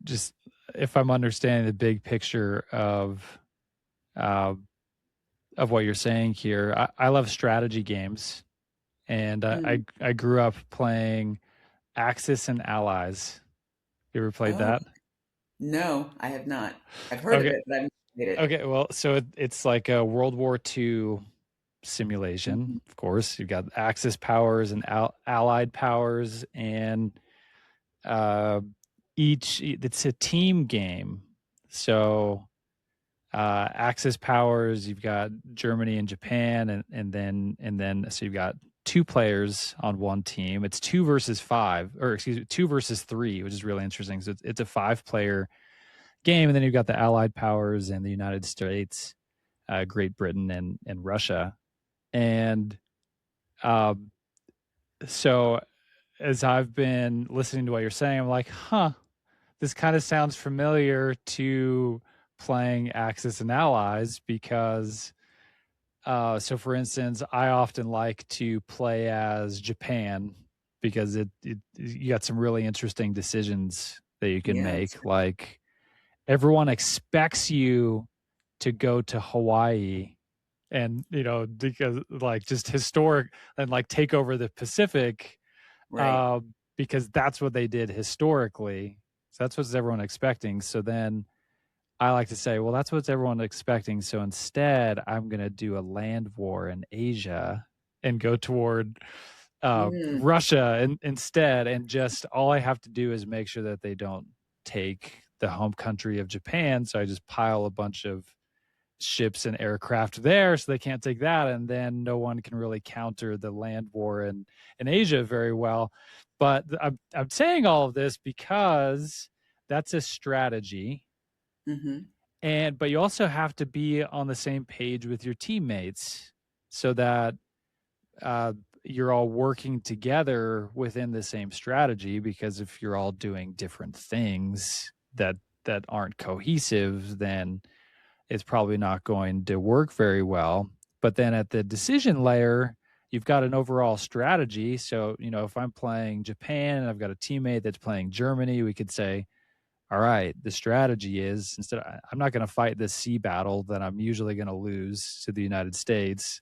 just if I'm understanding the big picture uh, of what you're saying here. I love strategy games, and Mm. I grew up playing Axis and Allies. You ever played Oh, that? no, I have not. I've heard of Okay. it, but I've not played it. Okay. Well, so it's like a World War II simulation. Mhm. Of course, you've got Axis powers and Allied powers, and uh, it's a team game. So Axis powers, you've got Germany and Japan, and then so you've got two players on one team. It's 2 versus 5, or excuse me, 2 versus 3, which is really interesting. So it's a 5 player game, and then you've got the Allied powers and the United States, Great Britain, and Russia. And um, so as I've been listening to what you're saying, I'm like, huh, this kind of sounds familiar to playing Axis and Allies because So for instance, I often like to play as Japan because you got some really interesting decisions that you can Yeah. make. Like everyone expects you to go to Hawaii and, because like just historic and like take over the Pacific, Right. uh, because that's what they did historically. So that's what everyone expecting. So then I like to say, well, that's what everyone expecting. So instead, I'm going to do a land war in Asia and go toward Mm, Russia instead. And just all I have to do is make sure that they don't take the home country of Japan. So I just pile a bunch of ships and aircraft there so they can't take that. And then no one can really counter the land war in Asia very well. But I'm saying all of this because that's a strategy, hmm but you also have to be on the same page with your teammates so that uh, you're all working together within the same strategy. Because if you're all doing different things that aren't cohesive, then it's probably not going to work very well. But then at the decision layer, you've got an overall strategy. So, if I'm playing Japan and I've got a teammate that's playing Germany, we could say, all right, the strategy is I'm not going to fight this sea battle that I'm usually going to lose to the United States.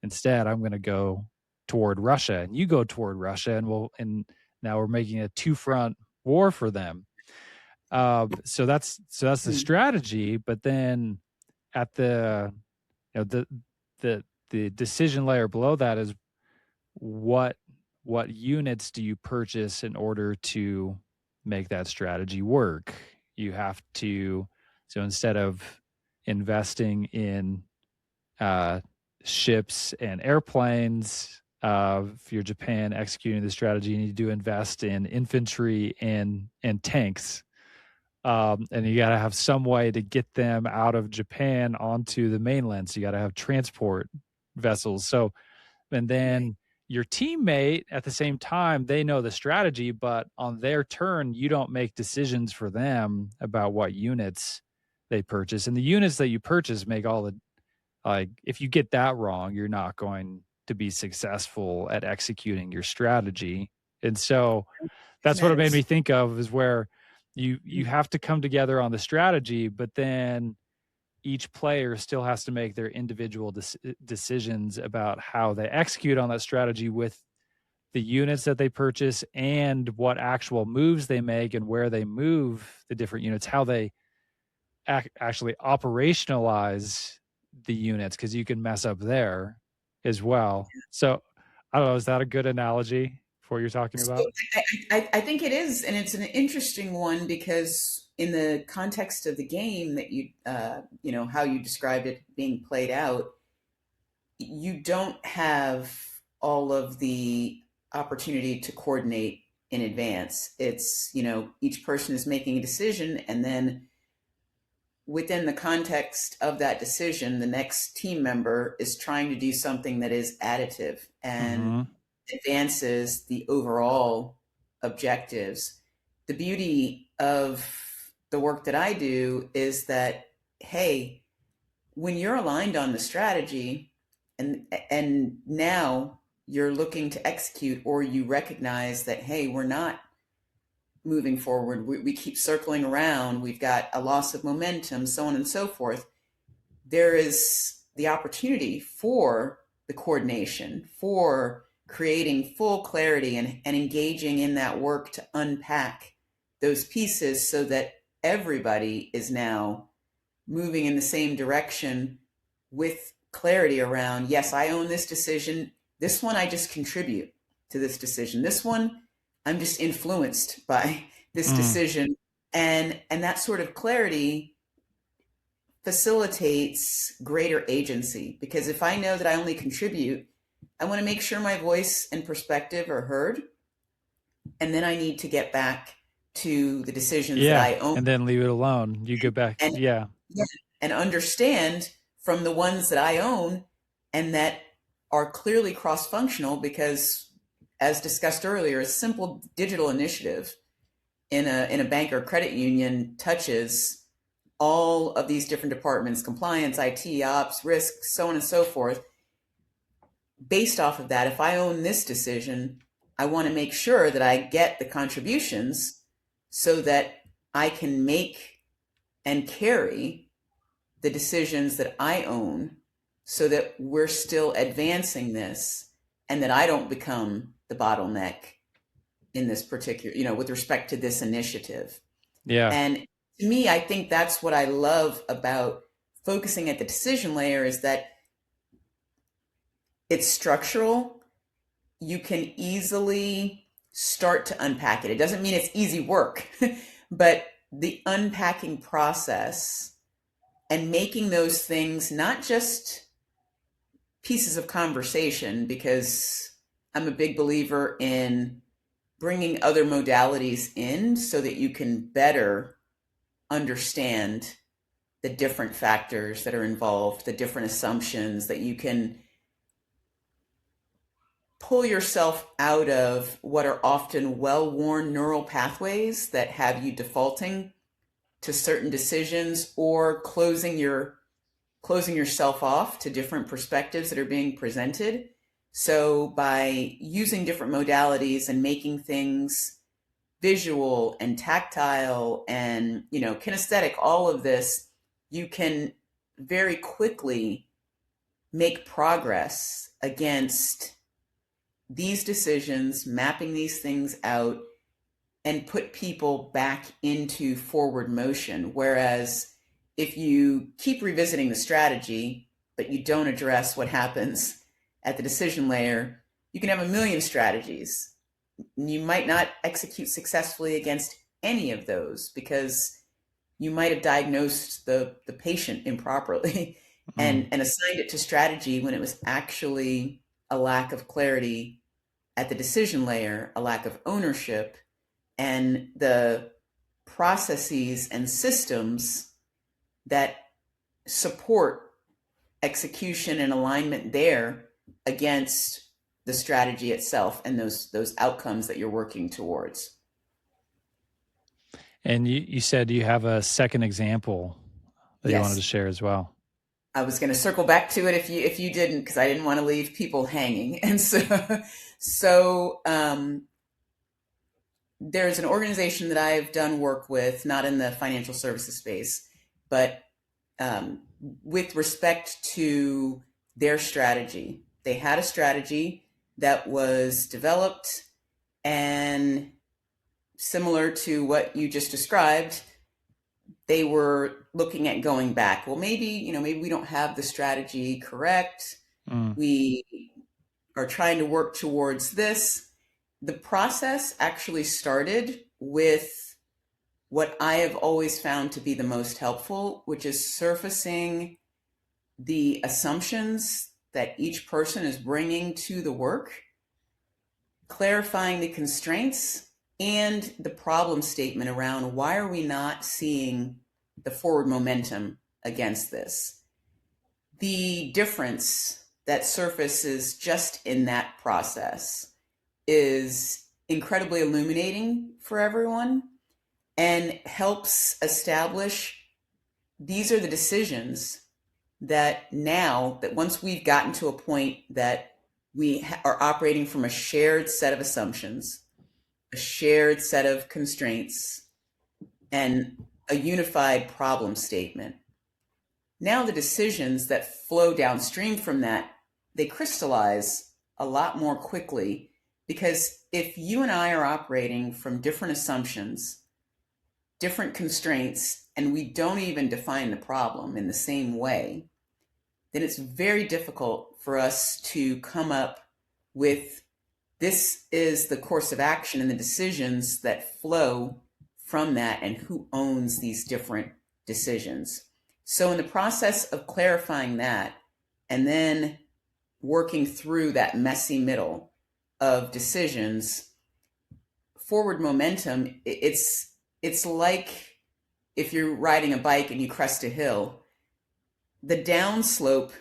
Instead, I'm going to go toward Russia and you go toward Russia and now we're making a two front war for them. So that's the strategy. But then at the you know the decision layer below that is what units do you purchase in order to make that strategy work. You have to, so instead of investing in uh, ships and airplanes, if you're Japan executing the strategy, you need to invest in infantry and tanks. And you got to have some way to get them out of Japan onto the mainland. So you got to have transport vessels. So, and right. then your teammate at the same time, they know the strategy, but on their turn, you don't make decisions for them about what units they purchase. And the units that you purchase make all the, like, if you get that wrong, you're not going to be successful at executing your strategy. And so that's what it made me Tremendous. think of, is where you Mm, have to come together on the strategy, but then each player still has to make their individual decisions about how they execute on that strategy with the units that they purchase and what actual moves they make and where they move the different units, how they actually operationalize the units, because you can mess up there as well. So I don't know, is that a good analogy for what you're talking So about? I think it is, and it's an interesting one because in the context of the game that how you described it being played out, you don't have all of the opportunity to coordinate in advance. It's, each person is making a decision, and then within the context of that decision, the next team member is trying to do something that is additive and Mm-hmm. advances the overall objectives. The beauty of the work that I do is that, hey, when you're aligned on the strategy and now you're looking to execute, or you recognize that, hey, we're not moving forward, we keep circling around, we've got a loss of momentum, so on and so forth, there is the opportunity for the coordination, for creating full clarity and engaging in that work to unpack those pieces so that everybody is now moving in the same direction with clarity around, yes, I own this decision. This one, I just contribute to this decision. This one, I'm just influenced by this Mm. decision. And that sort of clarity facilitates greater agency, because if I know that I only contribute, I want to make sure my voice and perspective are heard. And then I need to get back to the decisions that Yeah. I own And then leave it alone. You go back. and Yeah. yeah, and understand from the ones that I own and that are clearly cross-functional, because as discussed earlier, a simple digital initiative in a bank or credit union touches all of these different departments, compliance, IT, ops, risk, so on and so forth. Based off of that, if I own this decision, I want to make sure that I get the contributions so that I can make and carry the decisions that I own so that we're still advancing this and that I don't become the bottleneck in this particular, with respect to this initiative. Yeah. And to me, I think that's what I love about focusing at the decision layer is that it's structural. You can easily start to unpack it. It doesn't mean it's easy work, but the unpacking process and making those things not just pieces of conversation, because I'm a big believer in bringing other modalities in so that you can better understand the different factors that are involved, the different assumptions that you can pull yourself out of what are often well-worn neural pathways that have you defaulting to certain decisions or closing yourself off to different perspectives that are being presented. So by using different modalities and making things visual and tactile and, kinesthetic, all of this, you can very quickly make progress against these decisions, mapping these things out, and put people back into forward motion. Whereas if you keep revisiting the strategy, but you don't address what happens at the decision layer, you can have a million strategies. You might not execute successfully against any of those because you might have diagnosed the patient improperly and assigned it to strategy when it was actually a lack of clarity at the decision layer, a lack of ownership, and the processes and systems that support execution and alignment there against the strategy itself and those outcomes that you're working towards. And you said you have a second example that you wanted to Yes. share as well. I was going to circle back to it if you didn't, because I didn't want to leave people hanging. And so there's an organization that I've done work with, not in the financial services space, but with respect to their strategy. They had a strategy that was developed, and similar to what you just described, they were looking at going back. Well, maybe we don't have the strategy correct. We are trying to work towards this. The process actually started with what I have always found to be the most helpful, which is surfacing the assumptions that each person is bringing to the work, clarifying the constraints, and the problem statement around why are we not seeing the forward momentum against this. The difference that surfaces just in that process is incredibly illuminating for everyone and helps establish these are the decisions that now that once we've gotten to a point that we are operating from a shared set of assumptions, a shared set of constraints, and a unified problem statement. Now the decisions that flow downstream from that, they crystallize a lot more quickly, because if you and I are operating from different assumptions, different constraints, and we don't even define the problem in the same way, then it's very difficult for us to come up with this is the course of action and the decisions that flow from that and who owns these different decisions. So in the process of clarifying that and then working through that messy middle of decisions, forward momentum, it's like if you're riding a bike and you crest a hill, the downslope,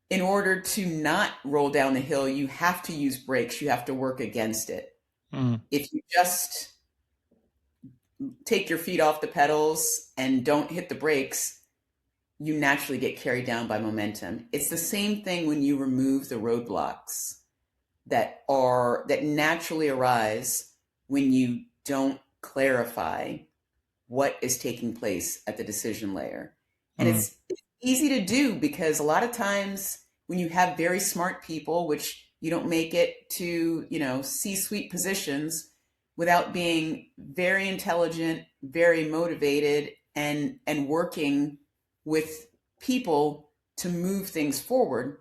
in order to not roll down the hill, you have to use brakes. You have to work against it. If you just take your feet off the pedals and don't hit the brakes, you naturally get carried down by momentum. It's the same thing when you remove the roadblocks that naturally arise when you don't clarify what is taking place at the decision layer. And Mm. it's easy to do because a lot of times when you have very smart people, which you don't make it to, C-suite positions without being very intelligent, very motivated, and working with people to move things forward.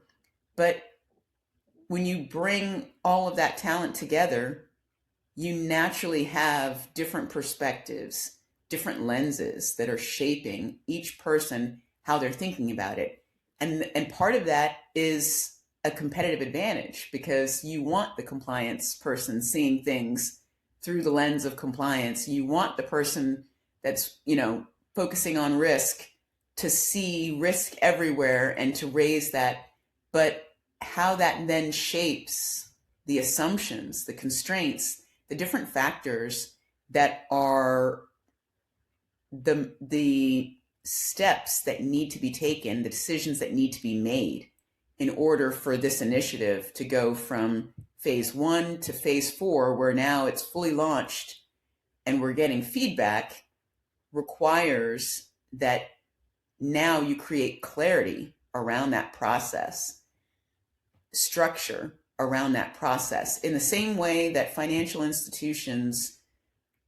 But when you bring all of that talent together, you naturally have different perspectives, different lenses that are shaping each person how they're thinking about it. And part of that is a competitive advantage because you want the compliance person seeing things through the lens of compliance. You want the person that's, focusing on risk to see risk everywhere and to raise that. But how that then shapes the assumptions, the constraints, the different factors that are the steps that need to be taken, the decisions that need to be made in order for this initiative to go from phase 1 to phase 4, where now it's fully launched and we're getting feedback, requires that now you create clarity around that process, structure around that process. In the same way that financial institutions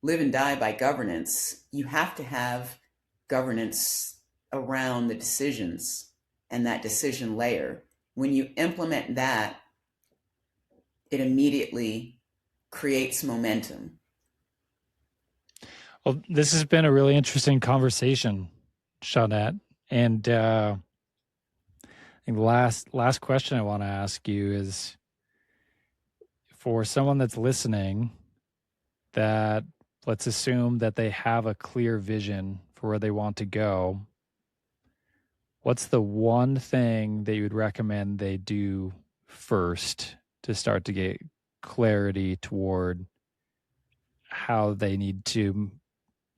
live and die by governance, you have to have governance around the decisions and that decision layer. When you implement that, it immediately creates momentum. Well, this has been a really interesting conversation, Shawnette. And I think the last question I want to ask you is, for someone that's listening, that let's assume that they have a clear vision for where they want to go, what's the one thing that you would recommend they do first to start to get clarity toward how they need to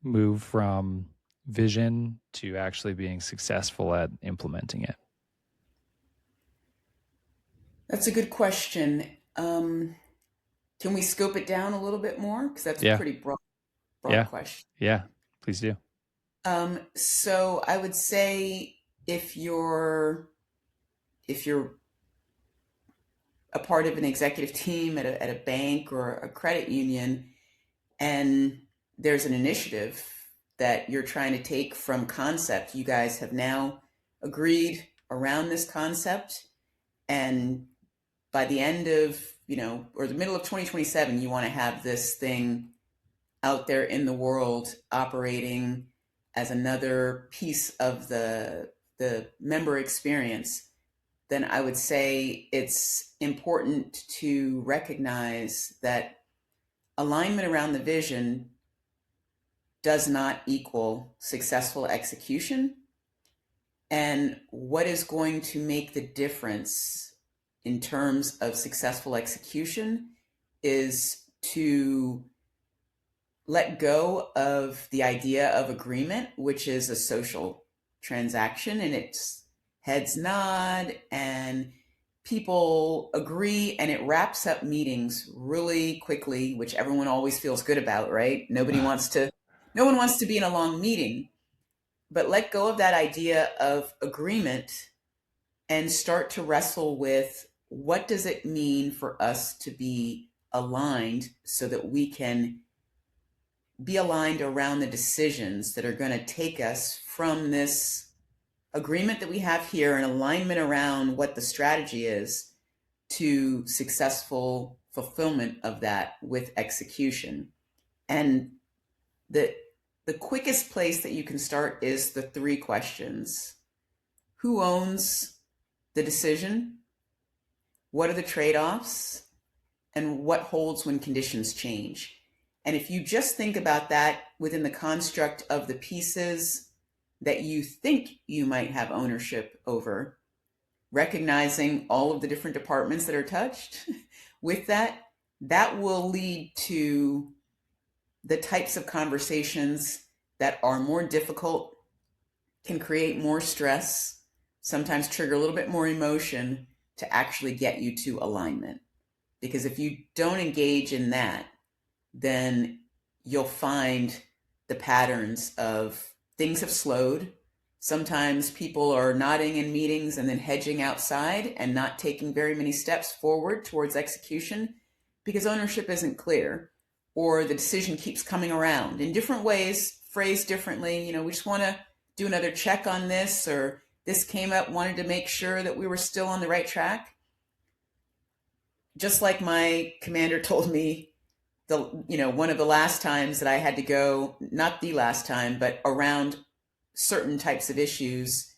move from vision to actually being successful at implementing it? That's a good question. Can we scope it down a little bit more? Because that's a Yeah. pretty broad Yeah. question. Yeah. Please do. So I would say if you're a part of an executive team at a bank or a credit union, and there's an initiative that you're trying to take from concept, you guys have now agreed around this concept, and by the end of, or the middle of 2027, you want to have this thing out there in the world operating as another piece of the member experience, then I would say it's important to recognize that alignment around the vision does not equal successful execution. And what is going to make the difference in terms of successful execution is to let go of the idea of agreement, which is a social transaction, and it's heads nod and people agree and it wraps up meetings really quickly, which everyone always feels good about, right? No one wants to be in a long meeting. But let go of that idea of agreement and start to wrestle with, what does it mean for us to be aligned so that we can be aligned around the decisions that are going to take us from this agreement that we have here and alignment around what the strategy is to successful fulfillment of that with execution. And the quickest place that you can start is the 3 questions. Who owns the decision? What are the trade-offs? And what holds when conditions change? And if you just think about that within the construct of the pieces that you think you might have ownership over, recognizing all of the different departments that are touched with that, that will lead to the types of conversations that are more difficult can create more stress, sometimes trigger a little bit more emotion to actually get you to alignment. Because if you don't engage in that, then you'll find the patterns of things have slowed. Sometimes people are nodding in meetings and then hedging outside and not taking very many steps forward towards execution because ownership isn't clear, or the decision keeps coming around in different ways, phrased differently. We just want to do another check on this, or this came up, wanted to make sure that we were still on the right track. Just like my commander told me, one of the last times that I had to go, not the last time, but around certain types of issues,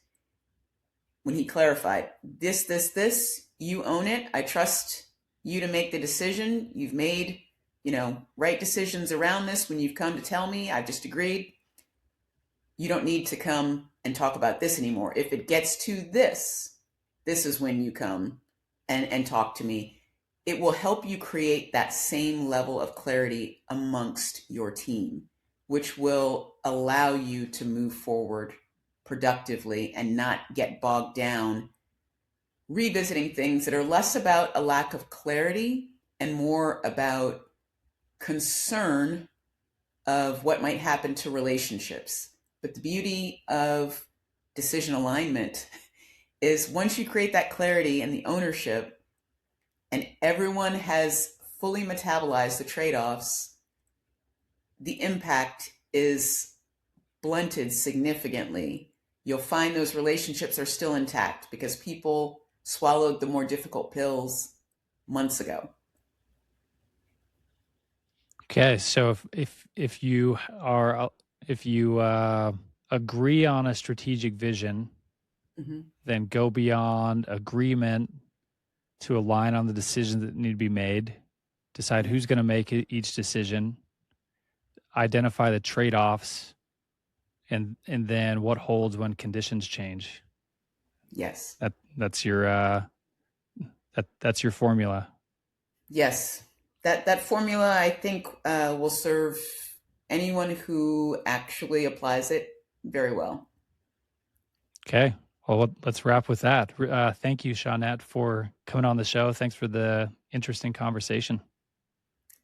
when he clarified, this, you own it. I trust you to make the decision. You've made, right decisions around this when you've come to tell me. I've just agreed. You don't need to come and talk about this anymore. If it gets to this is when you come and talk to me. It will help you create that same level of clarity amongst your team, which will allow you to move forward productively and not get bogged down revisiting things that are less about a lack of clarity and more about concern of what might happen to relationships. But the beauty of decision alignment is once you create that clarity and the ownership, and everyone has fully metabolized the trade-offs, the impact is blunted significantly. You'll find those relationships are still intact because people swallowed the more difficult pills months ago. Okay, so if you agree on a strategic vision, then go beyond agreement to align on the decisions that need to be made, decide who's going to make each decision, identify the trade-offs, and then what holds when conditions change. Yes. That's your that's your formula. Yes. That formula, I think, will serve anyone who actually applies it very well. Okay. Well, let's wrap with that. Thank you, Shawnette, for coming on the show. Thanks for the interesting conversation.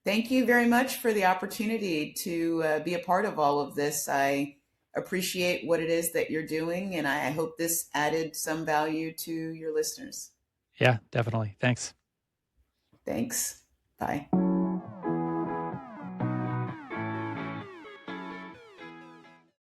Thank you very much for the opportunity to be a part of all of this. I appreciate what it is that you're doing, and I hope this added some value to your listeners. Yeah, definitely. Thanks. Thanks. Bye.